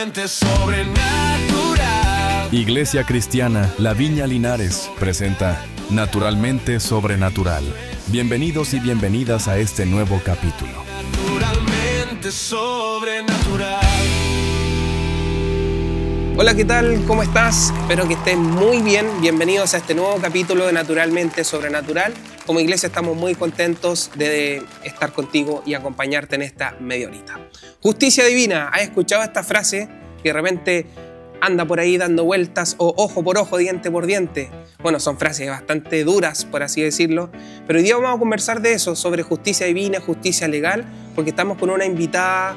Naturalmente sobrenatural. Iglesia Cristiana La Viña Linares presenta Naturalmente Sobrenatural. Bienvenidos y bienvenidas a este nuevo capítulo. Naturalmente sobrenatural. Hola, ¿qué tal? ¿Cómo estás? Espero que estés muy bien. Bienvenidos a este nuevo capítulo de Naturalmente Sobrenatural. Como iglesia estamos muy contentos de estar contigo y acompañarte en esta media horita. Justicia divina. ¿Has escuchado esta frase que de repente anda por ahí dando vueltas? O ojo por ojo, diente por diente. Bueno, son frases bastante duras, por así decirlo. Pero hoy día vamos a conversar de eso, sobre justicia divina, justicia legal, porque estamos con una invitada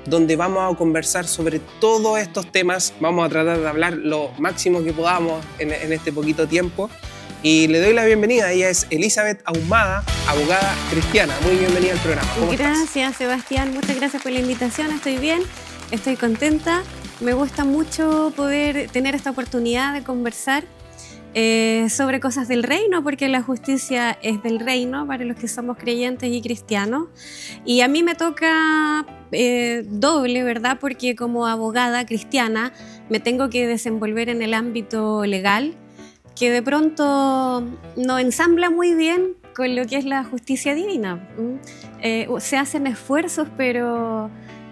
donde vamos a conversar sobre todos estos temas. Vamos a tratar de hablar lo máximo que podamos en este poquito tiempo. Y le doy la bienvenida. Ella es Elizabeth Ahumada, abogada cristiana. Muy bienvenida al programa. ¿Cómo Gracias, estás? Sebastián. Muchas gracias por la invitación. Estoy bien, estoy contenta. Me gusta mucho poder tener esta oportunidad de conversar sobre cosas del reino, porque la justicia es del reino para los que somos creyentes y cristianos. Y a mí me toca doble, ¿verdad? Porque como abogada cristiana me tengo que desenvolver en el ámbito legal, que de pronto no ensambla muy bien con lo que es la justicia divina. Se hacen esfuerzos, pero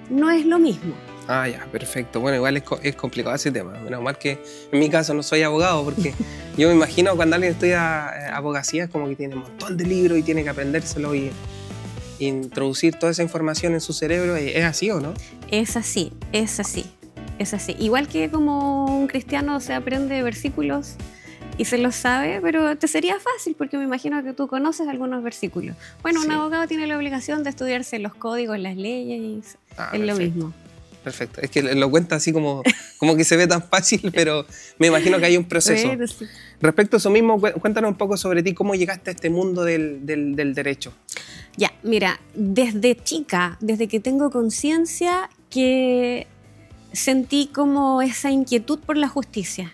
no es lo mismo. Ah, ya, perfecto. Bueno, igual es complicado ese tema. Menos mal que en mi caso no soy abogado, porque yo me imagino cuando alguien estudia abogacía es como que tiene un montón de libros y tiene que aprendérselo y introducir toda esa información en su cerebro. ¿Es así o no? Es así, es así, es así. Igual que como un cristiano se aprende versículos y se los sabe, pero te sería fácil porque me imagino que tú conoces algunos versículos. Bueno, Sí. Un abogado tiene la obligación de estudiarse los códigos, las leyes y es Perfecto. lo mismo. Perfecto. Es que lo cuenta así como que se ve tan fácil, pero me imagino que hay un proceso. Pero sí. Respecto a eso mismo, cuéntanos un poco sobre ti, cómo llegaste a este mundo del derecho. Ya, mira, desde chica, desde que tengo conciencia, que sentí como esa inquietud por la justicia.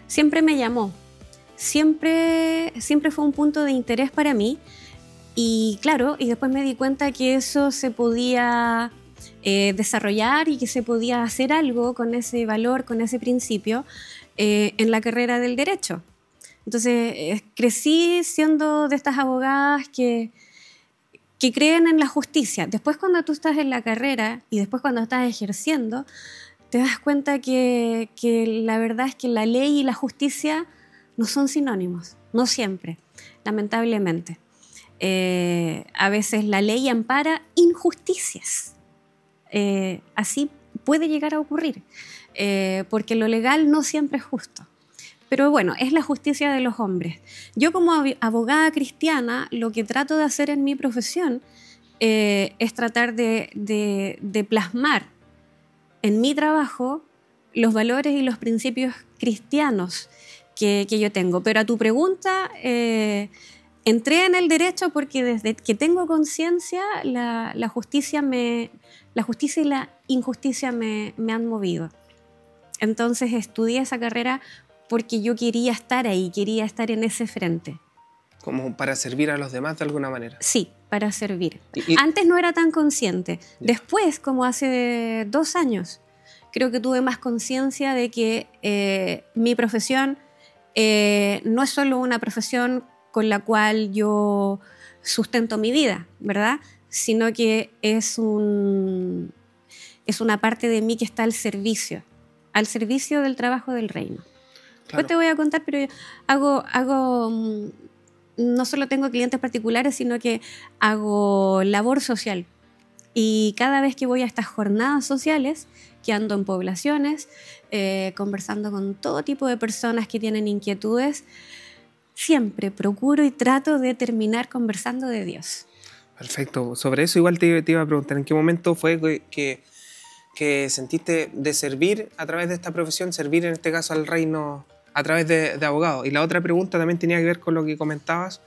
Siempre me llamó, siempre fue un punto de interés para mí. Y claro, y después me di cuenta que eso se podía desarrollar y que se podía hacer algo con ese valor, con ese principio en la carrera del derecho. Entonces crecí siendo de estas abogadas que creen en la justicia. Después, cuando tú estás en la carrera y después cuando estás ejerciendo, te das cuenta que la verdad es que la ley y la justicia no son sinónimos, no siempre, lamentablemente. A veces la ley ampara injusticias. Así puede llegar a ocurrir, porque lo legal no siempre es justo. Pero bueno, es la justicia de los hombres. Yo como abogada cristiana, lo que trato de hacer en mi profesión es tratar de plasmar en mi trabajo los valores y los principios cristianos que yo tengo. Pero a tu pregunta, entré en el derecho porque desde que tengo conciencia la justicia y la injusticia me han movido. Entonces estudié esa carrera porque yo quería estar ahí, quería estar en ese frente. Como para servir a los demás de alguna manera. Sí, para servir. Y- Antes no era tan consciente. Después, como hace 2 años, creo que tuve más conciencia de que mi profesión no es solo una profesión con la cual yo sustento mi vida, ¿verdad? Sino que es una parte de mí que está al servicio del trabajo del reino. Claro. Después te voy a contar, pero yo no solo tengo clientes particulares, sino que hago labor social. Y cada vez que voy a estas jornadas sociales, que ando en poblaciones, conversando con todo tipo de personas que tienen inquietudes, siempre procuro y trato de terminar conversando de Dios. Perfecto. Sobre eso igual te iba a preguntar, ¿en qué momento fue que sentiste de servir a través de esta profesión, servir en este caso al reino a través de abogado? Y la otra pregunta también tenía que ver con lo que comentabas,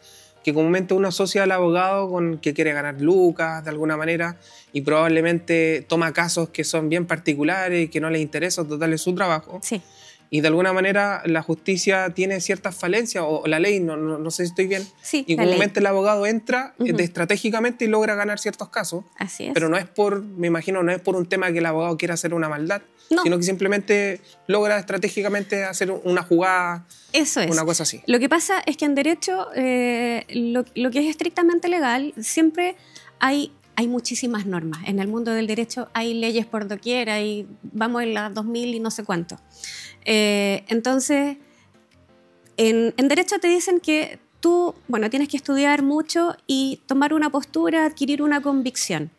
que comúnmente uno asocia al abogado con que quiere ganar lucas de alguna manera y probablemente toma casos que son bien particulares y que no les interesa total es su trabajo. Sí. Y de alguna manera la justicia tiene ciertas falencias, o la ley, no sé si estoy bien. Sí, y la ley. comúnmente el abogado entra estratégicamente y logra ganar ciertos casos. Así es. Pero no es me imagino, no es por un tema que el abogado quiera hacer una maldad, No. sino que simplemente logra estratégicamente hacer una jugada, Eso es. una cosa así. Lo que pasa es que en derecho, lo que es estrictamente legal, siempre hay muchísimas normas. En el mundo del derecho hay leyes por doquier, vamos en las 2000 y no sé cuánto. Entonces, en derecho te dicen que tú, tienes que estudiar mucho y tomar una postura, adquirir una convicción.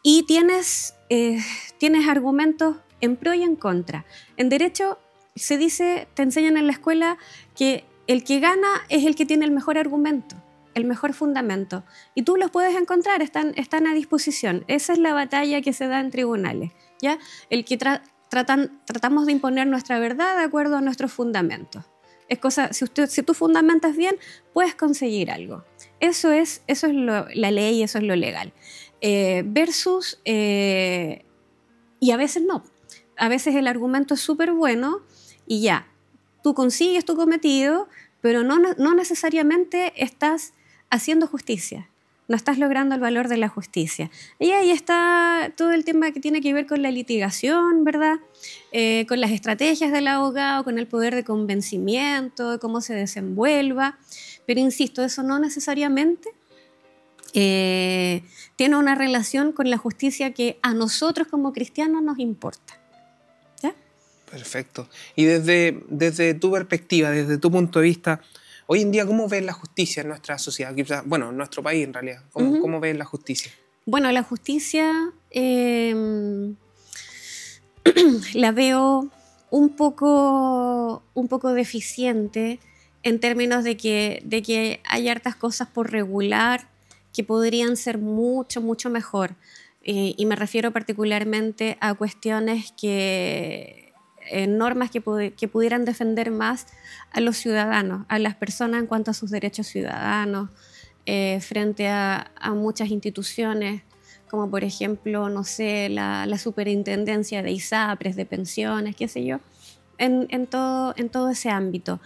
Y tienes argumentos en pro y en contra. En derecho se dice, te enseñan en la escuela que el que gana es el que tiene el mejor argumento, el mejor fundamento. Y tú los puedes encontrar, están a disposición. Esa es la batalla que se da en tribunales, ¿ya? El que tratamos de imponer nuestra verdad de acuerdo a nuestros fundamentos. Si tú fundamentas bien, puedes conseguir algo. Eso es la ley, eso es lo legal. Versus, y a veces no. A veces el argumento es súper bueno y ya, tú consigues tu cometido, pero no necesariamente estás haciendo justicia. No estás logrando el valor de la justicia. Y ahí está todo el tema que tiene que ver con la litigación, ¿verdad? Con las estrategias del abogado, con el poder de convencimiento, de cómo se desenvuelva. Pero insisto, eso no necesariamente tiene una relación con la justicia que a nosotros como cristianos nos importa. ¿Ya? Perfecto. Y desde tu perspectiva, desde tu punto de vista, hoy en día, ¿cómo ves la justicia en nuestra sociedad? Bueno, en nuestro país, en realidad. ¿Cómo ves la justicia? Bueno, la justicia la veo un poco deficiente en términos de que hay hartas cosas por regular que podrían ser mucho, mucho mejor. Y me refiero particularmente a cuestiones normas que pudieran defender más a los ciudadanos, a las personas en cuanto a sus derechos ciudadanos, frente a muchas instituciones, como por ejemplo, no sé, la superintendencia de ISAPRES, de pensiones, qué sé yo, en todo ese ámbito.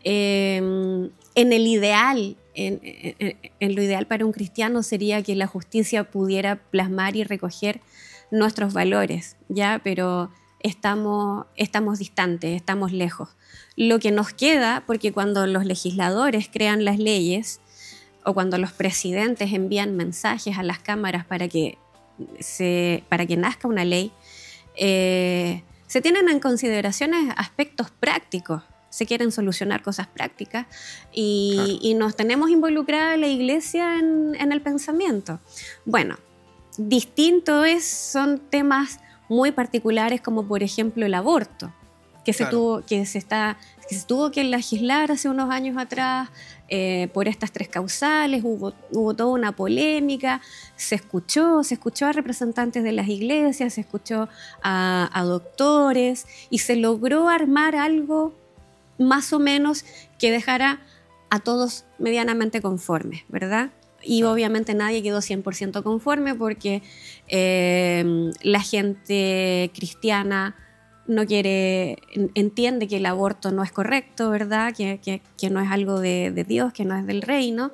En el ideal, en lo ideal para un cristiano sería que la justicia pudiera plasmar y recoger nuestros valores, ¿ya? Pero estamos distantes, estamos lejos. Lo que nos queda, porque cuando los legisladores crean las leyes o cuando los presidentes envían mensajes a las cámaras para que nazca una ley, se tienen en consideración aspectos prácticos. Se quieren solucionar cosas prácticas y nos tenemos involucrada la iglesia en el pensamiento. Bueno, son temas muy particulares como por ejemplo el aborto, que se tuvo que legislar hace unos años atrás por estas 3 causales, hubo toda una polémica, se escuchó a representantes de las iglesias, se escuchó a doctores y se logró armar algo más o menos que dejara a todos medianamente conformes, ¿verdad? Y obviamente nadie quedó 100% conforme porque la gente cristiana entiende que el aborto no es correcto, ¿verdad? Que no es algo de Dios, que no es del reino.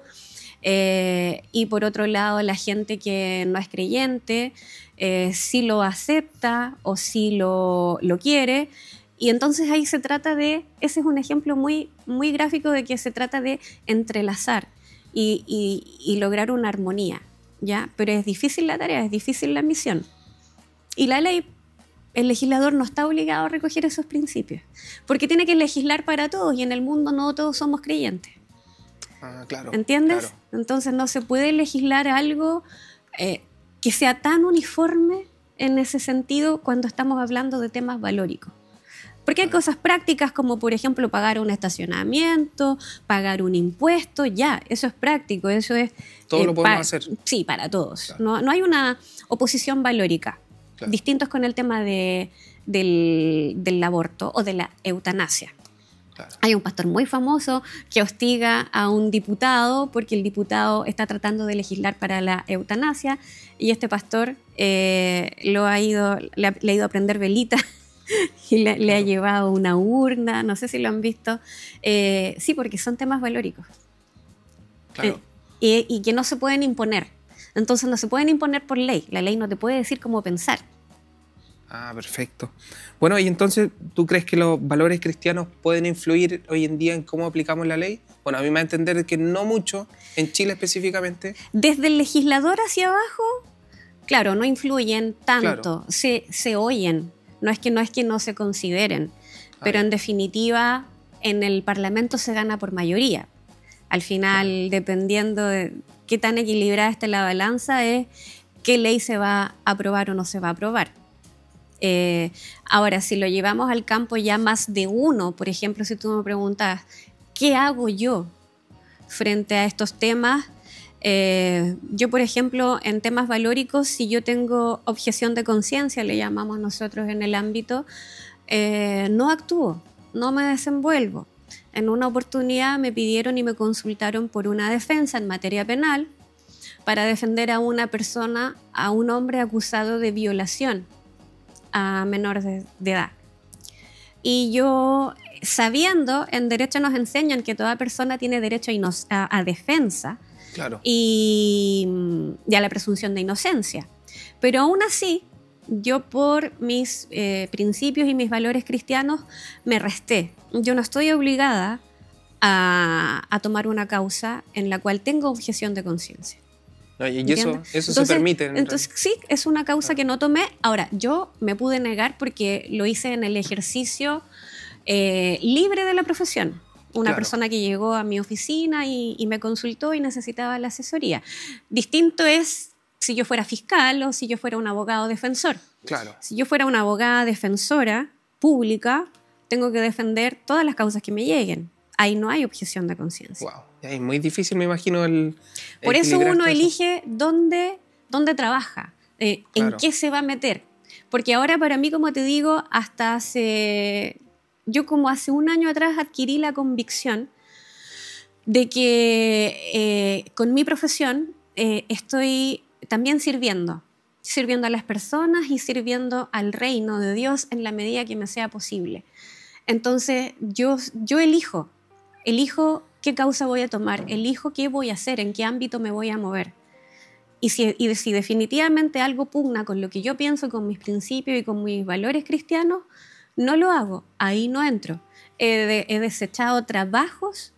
Y por otro lado, la gente que no es creyente sí lo acepta o sí lo quiere. Y entonces ahí ese es un ejemplo muy, muy gráfico de que se trata de entrelazar y lograr una armonía, ¿ya? Pero es difícil la tarea, es difícil la misión. Y la ley, el legislador no está obligado a recoger esos principios, porque tiene que legislar para todos y en el mundo no todos somos creyentes. Claro. ¿Entiendes? Claro. Entonces no se puede legislar algo que sea tan uniforme en ese sentido cuando estamos hablando de temas valóricos. Porque hay cosas prácticas como, por ejemplo, pagar un estacionamiento, pagar un impuesto, ya, eso es práctico, eso es... Todo lo podemos hacer. Sí, para todos. Claro. No hay una oposición valórica. Claro. Distintos con el tema del aborto o de la eutanasia. Claro. Hay un pastor muy famoso que hostiga a un diputado porque el diputado está tratando de legislar para la eutanasia y este pastor le ha ido a prender velita y le ha llevado una urna, no sé si lo han visto. Sí, porque son temas valóricos. Claro. Y que no se pueden imponer. Entonces no se pueden imponer por ley. La ley no te puede decir cómo pensar. Ah, perfecto. Bueno, y entonces, ¿tú crees que los valores cristianos pueden influir hoy en día en cómo aplicamos la ley? Bueno, a mí me da a entender que no mucho, en Chile específicamente. Desde el legislador hacia abajo, claro, no influyen tanto, Claro. se oyen, no es que no se consideren, pero en definitiva en el Parlamento se gana por mayoría. Al final, dependiendo de qué tan equilibrada esté la balanza, es qué ley se va a aprobar o no se va a aprobar. Ahora, si lo llevamos al campo ya más de uno, por ejemplo, si tú me preguntas, ¿qué hago yo frente a estos temas? Yo, por ejemplo, en temas valóricos, si yo tengo objeción de conciencia, le llamamos nosotros en el ámbito, no actúo, no me desenvuelvo. En una oportunidad me pidieron y me consultaron por una defensa en materia penal para defender a una persona, a un hombre acusado de violación a menores de edad. Y yo, sabiendo, en derecho nos enseñan que toda persona tiene derecho a defensa, Claro. y a la presunción de inocencia. Pero aún así, yo por mis principios y mis valores cristianos me resté. Yo no estoy obligada a tomar una causa en la cual tengo objeción de conciencia. No, y ¿Entiendes? eso se permite. Entonces sí, es una causa que no tomé. Ahora, yo me pude negar porque lo hice en el ejercicio libre de la profesión. Una Claro. persona que llegó a mi oficina y me consultó y necesitaba la asesoría. Distinto es si yo fuera fiscal o si yo fuera un abogado defensor. Claro. Si yo fuera una abogada defensora pública, tengo que defender todas las causas que me lleguen. Ahí no hay objeción de conciencia. Wow. Es muy difícil, me imagino, Por eso equilibrar uno todo eso. elige dónde trabaja, en Claro. qué se va a meter. Porque ahora para mí, como te digo, yo como hace un año atrás adquirí la convicción de que con mi profesión estoy también sirviendo a las personas y sirviendo al reino de Dios en la medida que me sea posible. Entonces yo elijo qué causa voy a tomar, elijo qué voy a hacer, en qué ámbito me voy a mover. Y si definitivamente algo pugna con lo que yo pienso, con mis principios y con mis valores cristianos, no lo hago, ahí no entro. He desechado trabajos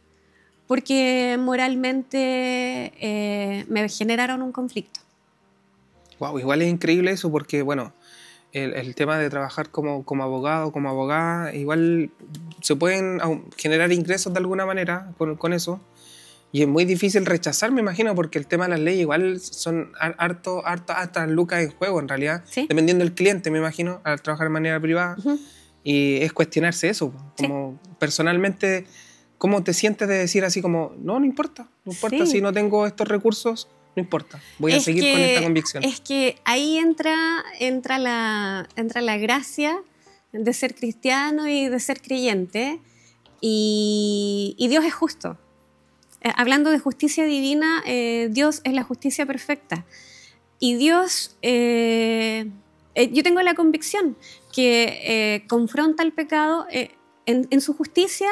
porque moralmente me generaron un conflicto. Wow, igual es increíble eso porque, bueno, el tema de trabajar como abogado, como abogada, igual se pueden generar ingresos de alguna manera con eso. Y es muy difícil rechazar, me imagino, porque el tema de las leyes igual son hartas lucas en juego, en realidad, ¿Sí? dependiendo del cliente, me imagino, al trabajar de manera privada. Uh-huh. Y es cuestionarse eso, como personalmente, ¿cómo te sientes de decir así como, no importa, Sí. si no tengo estos recursos, no importa, voy a seguir con esta convicción? Es que ahí entra la gracia de ser cristiano y de ser creyente, y Dios es justo. Hablando de justicia divina, Dios es la justicia perfecta. Y Dios, yo tengo la convicción que confronta el pecado en su justicia.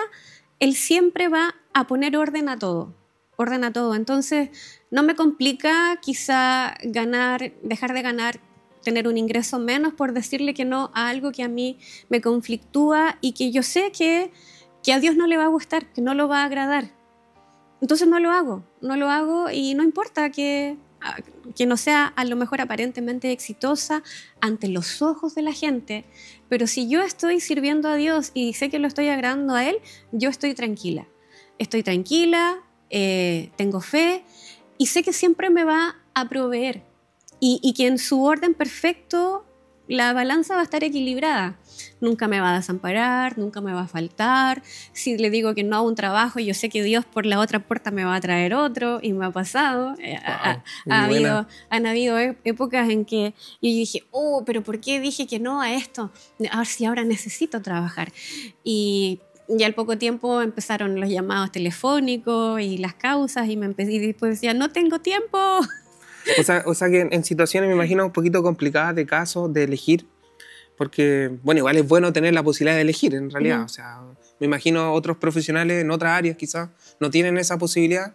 Él siempre va a poner orden a todo. Entonces, no me complica quizá dejar de ganar, tener un ingreso menos por decirle que no a algo que a mí me conflictúa y que yo sé que a Dios no le va a gustar, que no lo va a agradar. Entonces no lo hago y no importa que no sea a lo mejor aparentemente exitosa ante los ojos de la gente, pero si yo estoy sirviendo a Dios y sé que lo estoy agradando a Él, yo estoy tranquila. Tengo fe y sé que siempre me va a proveer y que en su orden perfecto la balanza va a estar equilibrada. Nunca me va a desamparar, nunca me va a faltar. Si le digo que no a un trabajo, yo sé que Dios por la otra puerta me va a traer otro, y me ha pasado. Han habido épocas en que yo dije, pero ¿por qué dije que no a esto? A ver si ahora necesito trabajar. Y al poco tiempo empezaron los llamados telefónicos y las causas, y después decía, no tengo tiempo. O sea que en situaciones, me imagino, un poquito complicadas de casos, de elegir, porque, bueno, igual es bueno tener la posibilidad de elegir, en realidad. Ujú. O sea, me imagino otros profesionales en otras áreas quizás no tienen esa posibilidad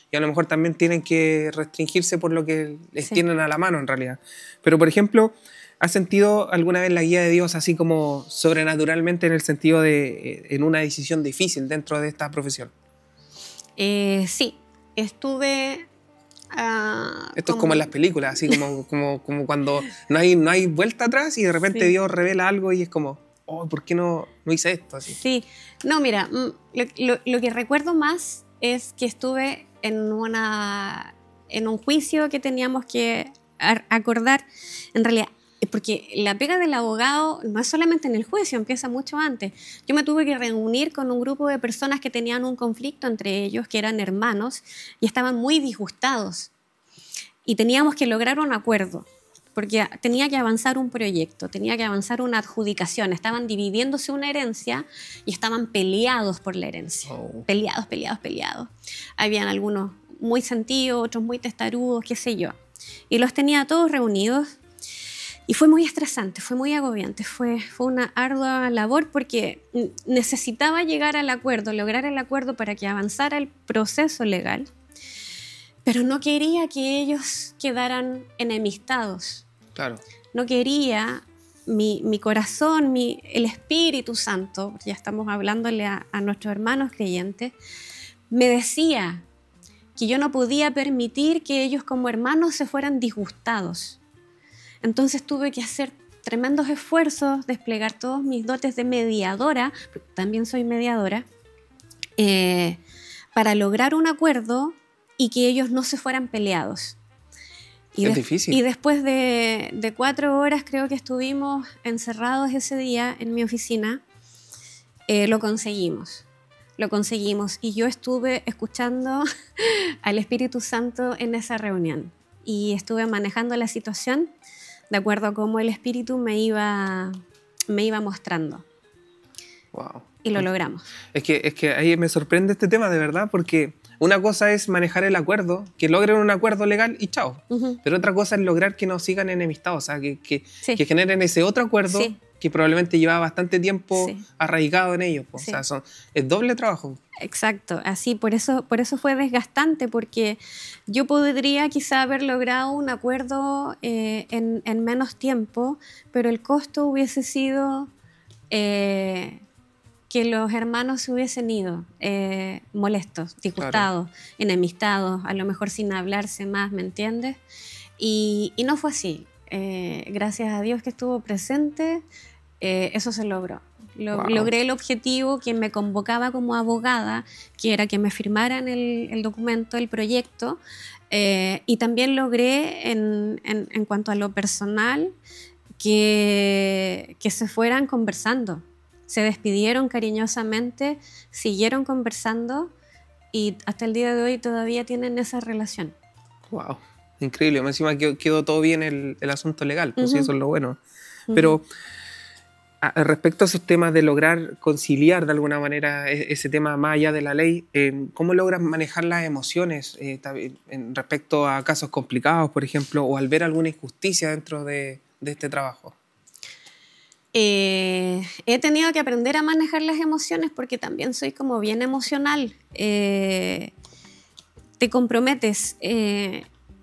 y a lo mejor también tienen que restringirse por lo que les Sí. tienen a la mano, en realidad. Pero, por ejemplo, ¿has sentido alguna vez la guía de Dios así como sobrenaturalmente en el sentido de en una decisión difícil dentro de esta profesión? Sí, estuve... Esto es como en las películas, así como cuando no hay vuelta atrás y de repente Sí. Dios revela algo y es como, oh, ¿por qué no hice esto? Así. Sí, no, mira, lo que recuerdo más es que estuve en un juicio que teníamos que acordar, en realidad, porque la pega del abogado no es solamente en el juicio, empieza mucho antes. Yo me tuve que reunir con un grupo de personas que tenían un conflicto entre ellos, que eran hermanos, y estaban muy disgustados. Y teníamos que lograr un acuerdo, porque tenía que avanzar un proyecto, tenía que avanzar una adjudicación. Estaban dividiéndose una herencia y estaban peleados por la herencia. Oh. Peleados. Habían algunos muy sentidos, otros muy testarudos, qué sé yo. Y los tenía todos reunidos. Y fue muy estresante, fue muy agobiante, fue una ardua labor porque necesitaba llegar al acuerdo, lograr el acuerdo para que avanzara el proceso legal, pero no quería que ellos quedaran enemistados. Claro. No quería, mi corazón, el Espíritu Santo, ya estamos hablándole a nuestros hermanos creyentes, me decía que yo no podía permitir que ellos como hermanos se fueran disgustados. Entonces tuve que hacer tremendos esfuerzos, desplegar todos mis dotes de mediadora, porque también soy mediadora, para lograr un acuerdo y que ellos no se fueran peleados. Es difícil. Y después de 4 horas creo que estuvimos encerrados ese día en mi oficina, lo conseguimos. Y yo estuve escuchando al Espíritu Santo en esa reunión y estuve manejando la situación de acuerdo a cómo el Espíritu me iba mostrando. Wow. Y lo logramos. Es que ahí me sorprende este tema, de verdad, porque una cosa es manejar el acuerdo, que logren un acuerdo legal y chao. Ujú. Pero otra cosa es lograr que no sigan enemistados, o sea, que Sí. generen ese otro acuerdo Sí. que probablemente llevaba bastante tiempo Sí. arraigado en ellos. Sí. O sea, es doble trabajo. Exacto, así, por eso fue desgastante, porque yo podría quizá haber logrado un acuerdo en menos tiempo, pero el costo hubiese sido que los hermanos se hubiesen ido molestos, disgustados, enemistados, a lo mejor sin hablarse más, ¿me entiendes? Y no fue así. Gracias a Dios que estuvo presente, eso se logró. Wow. Logré el objetivo que me convocaba como abogada, que era que me firmaran el documento, el proyecto, y también logré en cuanto a lo personal que se fueran conversando. Se despidieron cariñosamente, siguieron conversando y hasta el día de hoy todavía tienen esa relación. Wow, increíble. Encima quedó todo bien el asunto legal, pues sí, Ujú. eso es lo bueno. Pero respecto a esos temas de lograr conciliar de alguna manera ese tema más allá de la ley, ¿cómo logras manejar las emociones respecto a casos complicados, por ejemplo, o al ver alguna injusticia dentro de este trabajo? He tenido que aprender a manejar las emociones porque también soy como bien emocional. Te comprometes.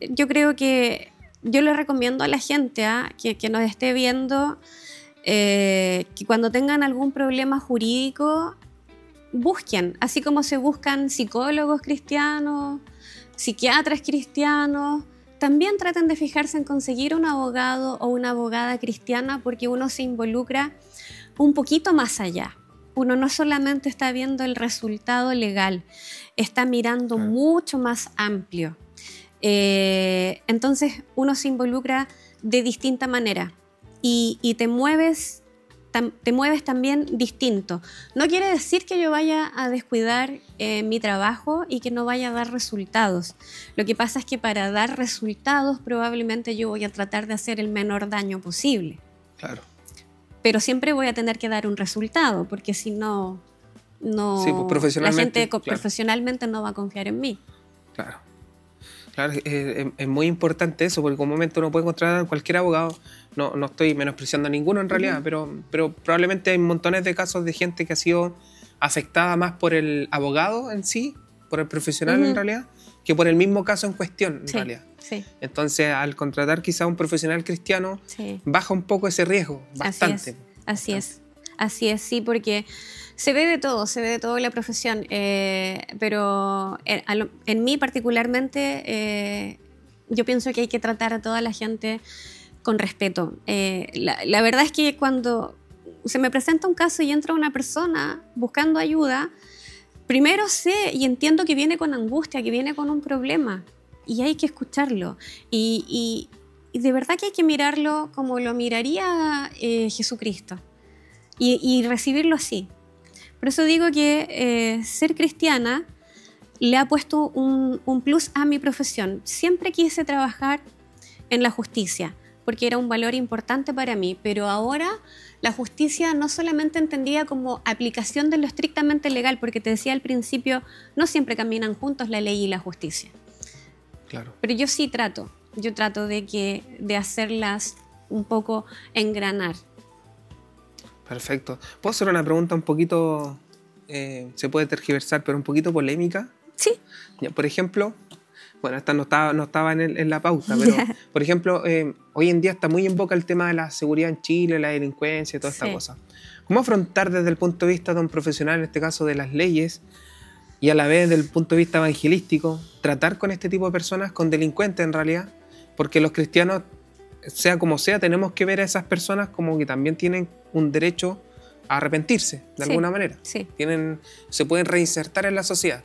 Yo creo que yo le recomiendo a la gente que nos esté viendo que cuando tengan algún problema jurídico busquen, así como se buscan psicólogos cristianos, psiquiatras cristianos, también traten de fijarse en conseguir un abogado o una abogada cristiana porque uno se involucra un poquito más allá. Uno no solamente está viendo el resultado legal, está mirando mucho más amplio. Entonces uno se involucra de distinta manera y te mueves también distinto. No quiere decir que yo vaya a descuidar mi trabajo y que no vaya a dar resultados. Lo que pasa es que para dar resultados probablemente yo voy a tratar de hacer el menor daño posible. Claro. Pero siempre voy a tener que dar un resultado, porque si no, Sí, pues, profesionalmente, la gente claro. profesionalmente no va a confiar en mí. Claro. Claro, es muy importante eso, porque comúnmente uno puede encontrar a cualquier abogado. No estoy menospreciando a ninguno en realidad, pero probablemente hay montones de casos de gente que ha sido afectada más por el abogado en sí, por el profesional en realidad, que por el mismo caso en cuestión en realidad. Sí. Entonces, al contratar quizá a un profesional cristiano, baja un poco ese riesgo, bastante. Así es, sí, porque se ve de todo en la profesión, pero en mí particularmente yo pienso que hay que tratar a toda la gente con respeto. La verdad es que cuando se me presenta un caso y entra una persona buscando ayuda, primero sé y entiendo que viene con angustia, que viene con un problema, y hay que escucharlo. Y de verdad que hay que mirarlo como lo miraría Jesucristo y recibirlo así. Por eso digo que ser cristiana le ha puesto un plus a mi profesión. Siempre quise trabajar en la justicia, porque era un valor importante para mí, pero ahora la justicia no solamente entendida como aplicación de lo estrictamente legal, porque te decía al principio, no siempre caminan juntos la ley y la justicia. Claro. Pero yo sí trato de hacerlas un poco engranar. Perfecto. ¿Puedo hacer una pregunta un poquito, se puede tergiversar, pero un poquito polémica? Sí. Ya, por ejemplo, bueno, esta no estaba en la pauta, pero por ejemplo, hoy en día está muy en boca el tema de la seguridad en Chile, la delincuencia y toda esta cosa. ¿Cómo afrontar desde el punto de vista de un profesional, en este caso de las leyes, y a la vez desde el punto de vista evangelístico, tratar con este tipo de personas, con delincuentes en realidad? Porque los cristianos, sea como sea, tenemos que ver a esas personas como que también tienen un derecho a arrepentirse de alguna manera. Sí. Se pueden reinsertar en la sociedad.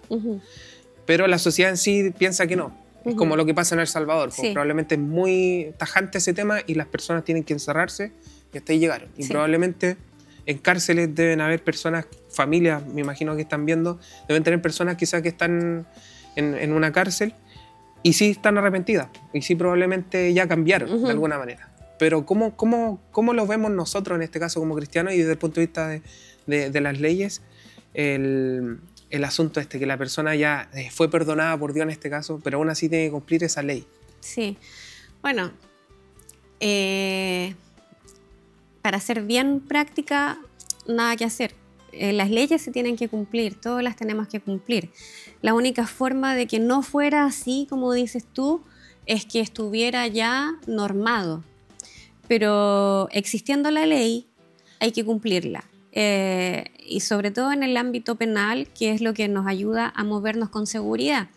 Pero la sociedad en sí piensa que no. Es como lo que pasa en El Salvador. Probablemente es muy tajante ese tema y las personas tienen que encerrarse y hasta ahí llegaron. Y probablemente en cárceles deben haber personas, familias, me imagino que están viendo, deben tener personas quizás que están en una cárcel y sí están arrepentidas. Y sí probablemente ya cambiaron de alguna manera. Pero ¿cómo lo vemos nosotros en este caso como cristianos y desde el punto de vista de las leyes? El asunto que la persona ya fue perdonada por Dios en este caso, pero aún así tiene que cumplir esa ley. Sí. Bueno, para ser bien práctica, nada que hacer. Las leyes se tienen que cumplir, todas las tenemos que cumplir. La única forma de que no fuera así, como dices tú, es que estuviera ya normado. Pero existiendo la ley, hay que cumplirla. Y sobre todo en el ámbito penal, que es lo que nos ayuda a movernos con seguridad.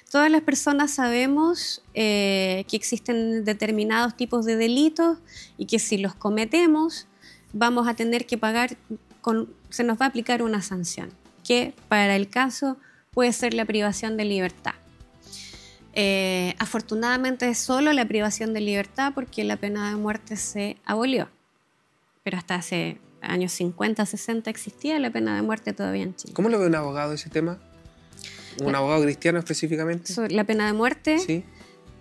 Todas las personas sabemos que existen determinados tipos de delitos y que si los cometemos vamos a tener que pagar, se nos va a aplicar una sanción, que para el caso puede ser la privación de libertad. Afortunadamente es solo la privación de libertad porque la pena de muerte se abolió, pero hasta hace años 50, 60 existía la pena de muerte todavía en Chile. ¿Cómo lo ve un abogado ese tema? ¿Un abogado cristiano específicamente? La pena de muerte, sí.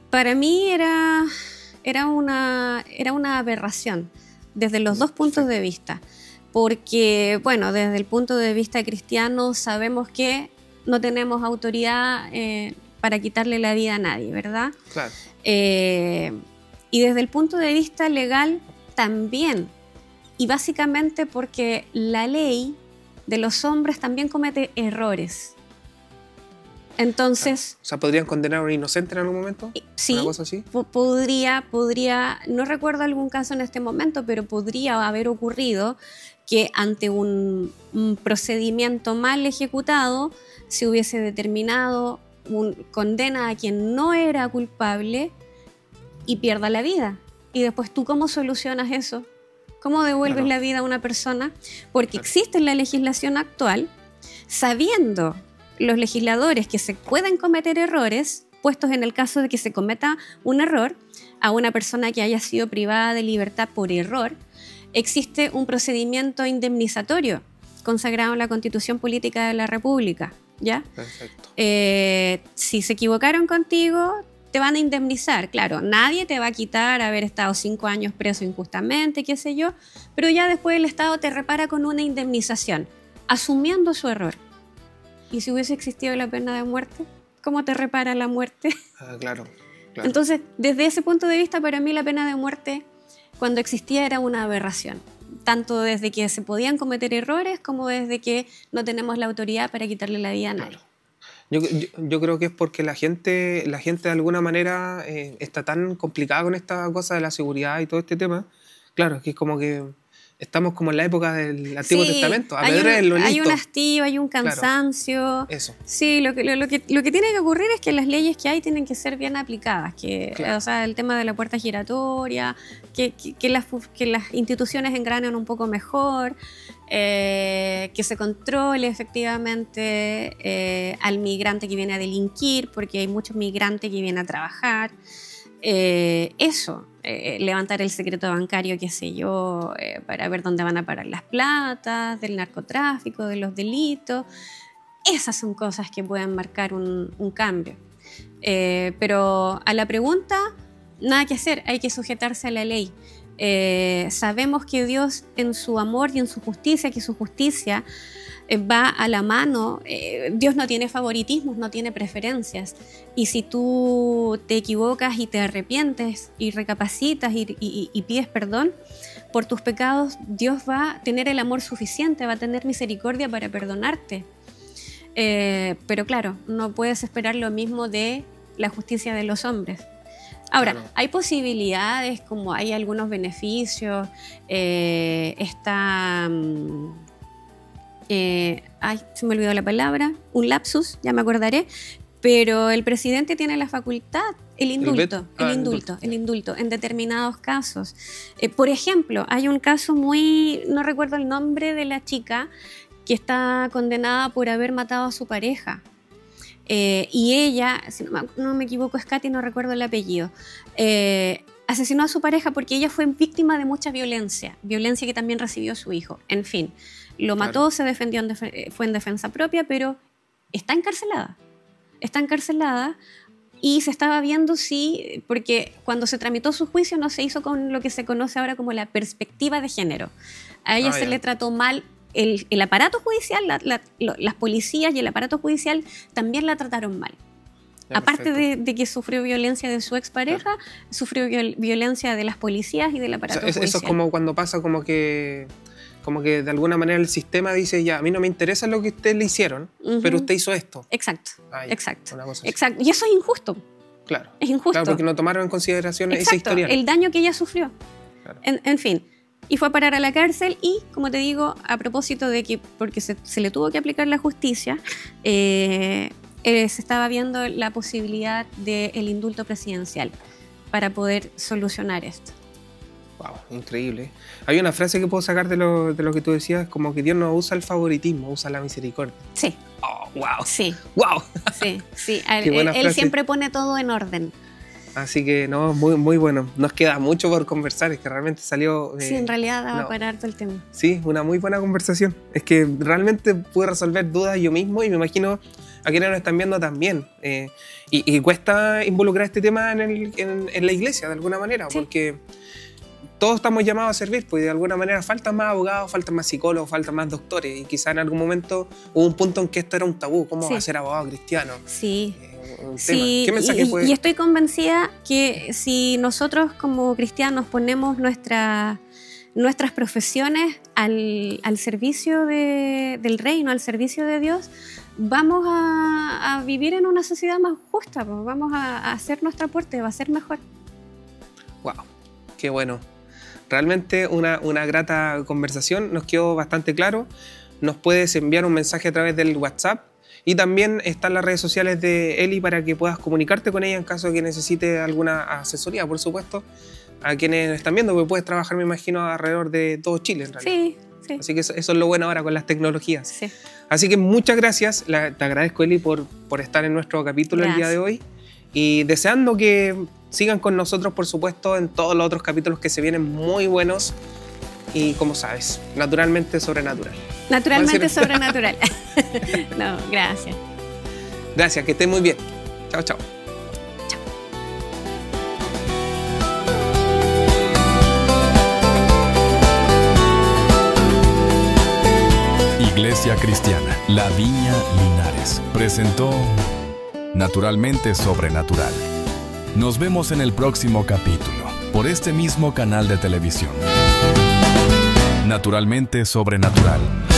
Para mí era una aberración desde los dos puntos de vista. Porque, bueno, desde el punto de vista cristiano sabemos que no tenemos autoridad para quitarle la vida a nadie, ¿verdad? Claro. Y desde el punto de vista legal también. Y básicamente porque la ley de los hombres también comete errores. Entonces... O sea, ¿podrían condenar a un inocente en algún momento? Sí, ¿una cosa así? podría, no recuerdo algún caso en este momento, pero podría haber ocurrido que ante un procedimiento mal ejecutado se hubiese determinado condena a quien no era culpable y pierda la vida. Y después, ¿tú cómo solucionas eso? ¿Cómo devuelves la vida a una persona? Porque existe en la legislación actual, sabiendo los legisladores que se pueden cometer errores, puestos en el caso de que se cometa un error a una persona que haya sido privada de libertad por error, existe un procedimiento indemnizatorio consagrado en la Constitución Política de la República, ¿ya? Perfecto. Si se equivocaron contigo, te van a indemnizar. Claro, nadie te va a quitar haber estado 5 años preso injustamente, qué sé yo, pero ya después el Estado te repara con una indemnización, asumiendo su error. ¿Y si hubiese existido la pena de muerte? cómo te repara la muerte. Claro. Entonces, desde ese punto de vista, para mí la pena de muerte, cuando existía, era una aberración. Tanto desde que se podían cometer errores, como desde que no tenemos la autoridad para quitarle la vida a nadie. Yo creo que es porque la gente de alguna manera está tan complicada con esta cosa de la seguridad y todo este tema. Claro, que es como que estamos como en la época del Antiguo Testamento. Hay un hastío, hay un cansancio. Claro, eso. Sí, lo que tiene que ocurrir es que las leyes que hay tienen que ser bien aplicadas. Claro. O sea, el tema de la puerta giratoria, que las instituciones engranen un poco mejor, que se controle efectivamente al migrante que viene a delinquir, porque hay muchos migrantes que vienen a trabajar. Levantar el secreto bancario, qué sé yo, para ver dónde van a parar las platas, del narcotráfico, de los delitos. Esas son cosas que pueden marcar un cambio. Pero a la pregunta, nada que hacer, hay que sujetarse a la ley. Sabemos que Dios, en su amor y en su justicia, que su justicia va a la mano. Dios no tiene favoritismos, no tiene preferencias. Y si tú te equivocas y te arrepientes y recapacitas y pides perdón por tus pecados, Dios va a tener el amor suficiente, va a tener misericordia para perdonarte. Pero claro, no puedes esperar lo mismo de la justicia de los hombres. Ahora, claro, hay posibilidades, como hay algunos beneficios, se me olvidó la palabra, un lapsus, ya me acordaré, pero el presidente tiene la facultad, el indulto en determinados casos. Por ejemplo, hay un caso no recuerdo el nombre de la chica que está condenada por haber matado a su pareja. Y ella, si no me equivoco, es Katy, no recuerdo el apellido, asesinó a su pareja porque ella fue víctima de mucha violencia que también recibió su hijo. En fin, lo mató, claro, se defendió, fue en defensa propia, pero está encarcelada. Está encarcelada y se estaba viendo porque cuando se tramitó su juicio no se hizo con lo que se conoce ahora como la perspectiva de género. A ella se le trató mal. El aparato judicial, las policías y el aparato judicial también la trataron mal. Aparte de que sufrió violencia de su expareja, claro, sufrió violencia de las policías y del aparato judicial. Eso es como cuando pasa como que de alguna manera el sistema dice, ya, a mí no me interesa lo que ustedes le hicieron, pero usted hizo esto. Exacto, exacto. Y eso es injusto. Claro. Es injusto. Claro, porque no tomaron en consideración esa historia. El daño que ella sufrió. Claro. En fin. Y fue a parar a la cárcel y, como te digo, a propósito de que, porque se le tuvo que aplicar la justicia, se estaba viendo la posibilidad del indulto presidencial para poder solucionar esto. Wow, increíble. Hay una frase que puedo sacar de lo que tú decías, como que Dios no usa el favoritismo, usa la misericordia. Sí. Oh, wow. Sí. Wow. Sí, sí. Él siempre pone todo en orden. Así que, no, muy, muy bueno. Nos queda mucho por conversar, es que realmente salió... sí, en realidad daba para harto el tema. Sí, una muy buena conversación. Es que realmente pude resolver dudas yo mismo y me imagino a quienes nos están viendo también. Y cuesta involucrar este tema en la iglesia, de alguna manera, sí, porque todos estamos llamados a servir, pues de alguna manera faltan más abogados, faltan más psicólogos, faltan más doctores, y quizá en algún momento hubo un punto en que esto era un tabú. ¿Cómo va a ser abogado cristiano? Sí. Sí, ¿qué mensaje puede? Y estoy convencida que si nosotros como cristianos ponemos nuestras profesiones al servicio del reino, al servicio de Dios, vamos a vivir en una sociedad más justa, pues vamos a hacer nuestro aporte, va a ser mejor. Wow, qué bueno. Realmente una grata conversación, nos quedó bastante claro. Nos puedes enviar un mensaje a través del WhatsApp. Y también están las redes sociales de Eli para que puedas comunicarte con ella en caso de que necesite alguna asesoría, por supuesto, a quienes están viendo, porque puedes trabajar, me imagino, alrededor de todo Chile, en realidad. Sí, sí. Así que eso es lo bueno ahora con las tecnologías. Sí. Así que muchas gracias, te agradezco, Eli, por estar en nuestro capítulo el día de hoy, y deseando que sigan con nosotros, por supuesto, en todos los otros capítulos que se vienen muy buenos. Y como sabes, naturalmente sobrenatural. Naturalmente sobrenatural. No, gracias. Gracias, que estén muy bien. Chao, chao. Iglesia Cristiana, La Viña Linares, presentó Naturalmente Sobrenatural. Nos vemos en el próximo capítulo, por este mismo canal de televisión. Naturalmente Sobrenatural.